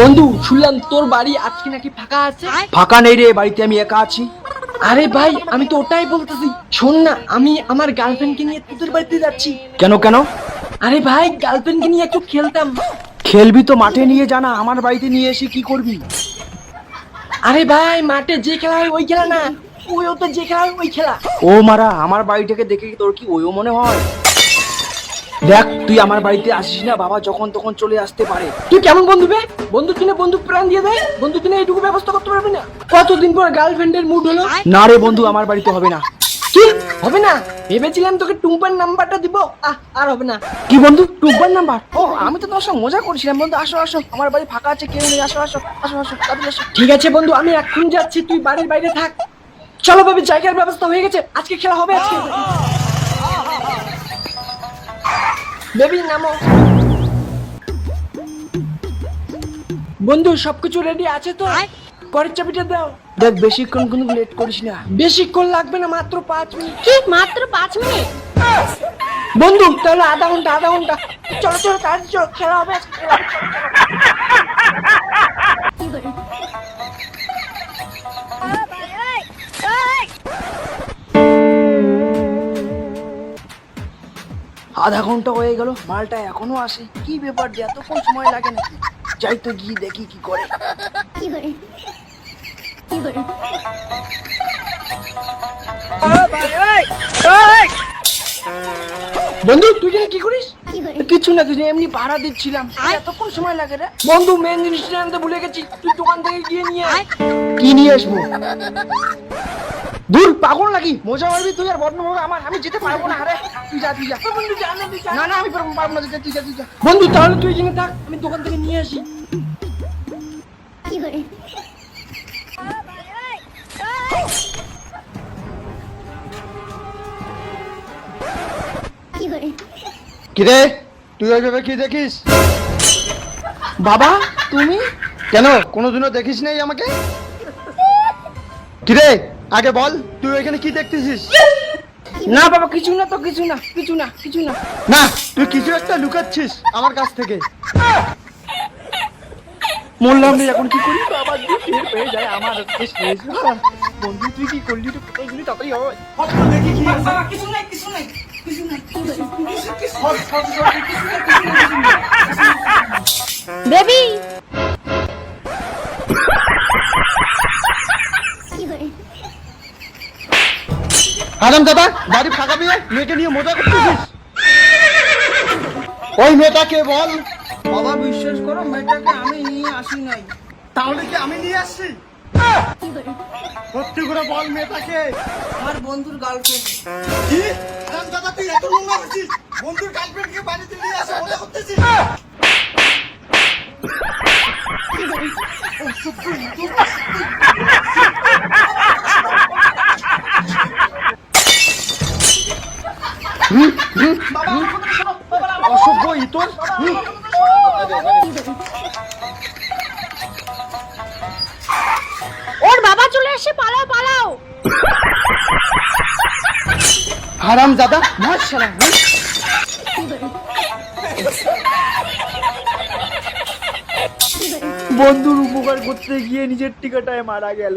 বন্ধু শুনলাম তোর বাড়ি আজকে নাকি ফাঁকা আছে। ফাঁকা নেই রে, বাড়িতে আমি একা আছি। আরে ভাই আমি তো ওটাই বলতেছি, শোন না আমি আমার গার্লফ্রেন্ডকে নিয়ে তোদের বাড়িতে যাচ্ছি। কেন কেন? আরে ভাই গার্লফ্রেন্ডকে নিয়ে একটু খেলতাম। খেলবি তো মাঠে নিয়ে জানা, আমার বাড়িতে নিয়ে এসে কি করবি? আরে ভাই মাঠে যে খেলা হয় ওই খেলা না, ওই তো যে খেলা হয় ওই খেলা। ও মারা, আমার বাড়িটাকে দেখে কি তোর কি ওইও মনে হয়? দেখ তুই আমার বাড়িতে আসিস না, বাবা যখন তখন চলে আসতে পারে। তুই কেমন বন্ধু বে? বন্ধু কিনে বন্ধু প্রাণ দিয়ে দেয়, বন্ধু কিনে এইটুকু ব্যবস্থা করতে পারবি না? কতদিন পর গার্লফ্রেন্ডের মুড হলো। না রে বন্ধু, আমার বাড়িতে হবে না। কি হবে না? ভেবেছিলাম তোকে টুম্পার নাম্বারটা দিব, আর হবে না। কি বন্ধু, টুকবার নাম্বার? ও আমি তো তোর সঙ্গে মজা করছিলাম। বন্ধু আসো আসো, আমার বাড়ি ফাঁকা আছে, কেউ নেই, আসো আসো আসো আসো তাড়াতাড়ি আসো। ঠিক আছে বন্ধু আমি এখন যাচ্ছি, তুই বাড়ির বাইরে থাক। চলো ভাবি জায়গার ব্যবস্থা হয়ে গেছে, আজকে খেলা হবে। আজকে বেবি নামো। বন্ধু সবকিছু রেডি আছে তো? ঘরের চাবিটা দাও। দেখ বেশিক্ষণ কিন্তু লেট করিস না। বেশিক্ষণ লাগবে না, মাত্র 5 মিনিট। কি মাত্র 5 মিনিট? বন্ধু তাহলে আধা ঘন্টা আধা ঘন্টা। চলো চলো তাড়াতাড়ি চলো, খেলা হবে আজকে। আধা ঘন্টা হয়ে গেল, মালটা এখনো আসে, কি ব্যাপার যে এতক্ষণ সময় লাগে নাকি? যাই তো গিয়ে দেখি কি করে। বন্ধু তুই জানি কি করিস? কিছু না কিছু, এমনি ভাড়া দিচ্ছিলাম। এতক্ষণ সময় লাগে রে? বন্ধু মেন জিনিসটা আনতে ভুলে গেছি, তুই দোকান থেকে গিয়ে নিয়ে আয়। কি নিয়ে আসবো? দূর পাগল নাকি? মজা মারবি তুই আর বদনাম হবে আমার, আমি যেতে পারবো না। আরে তুই যা তুই যা। বন্ধু যা না, তুই যা। না না আমি পারবো না, তুই যা তুই যা। বন্ধু তাহলে তুই এখানে থাক, আমি দোকান থেকে নিয়ে আসি। কিরে তুই ওইভাবে কি দেখিস? বাবা তুমি কেন কোনোদিনও দেখিস নাই আমাকে? কিরে আগে বল, তুই ওইখানে কি দেখতেছিস? না বাবা কিছু না তো, কিছু না কিছু না কিছু না। না তুই কিছু একটা লুকাচ্ছিস আমার কাছ থেকে। বললাম রে এখন কি করি? বাবা যদি টের পেয়ে যায় আমার আজকে শেষ। বন্ধু তুই কি করলি? তো কোথায় তাড়াতাড়ি হয়। দেখি কি বাবা কিছু নাই কিছু নাই কিছু নাই বেবি আরাম দাদা বাড়ি ফাঁকা পেয়ে মেয়েকে নিয়ে মজা করতেছিস? ওই মেয়েটাকে বল। বাবা বিশ্বাস করো, মেয়েটাকে আমি নিয়ে আসি নাই। তাহলে কি আমি নিয়ে আসছি? সত্যি করে বল মেয়েটাকে। আমার বন্ধুর গার্লফ্রেন্ড। কি আরাম দাদা তুই এত নোংরা হচ্ছিস? বন্ধুর গার্লফ্রেন্ডকে বাড়িতে নিয়ে আসে মজা করতেছিস? অসভ্য ইতর। ওর বাবা চলে এসে, পালাও পালাও। হারাম দাদা মার শালা। বন্ধুর উপকার করতে গিয়ে নিজের টিকাটায় মারা গেল।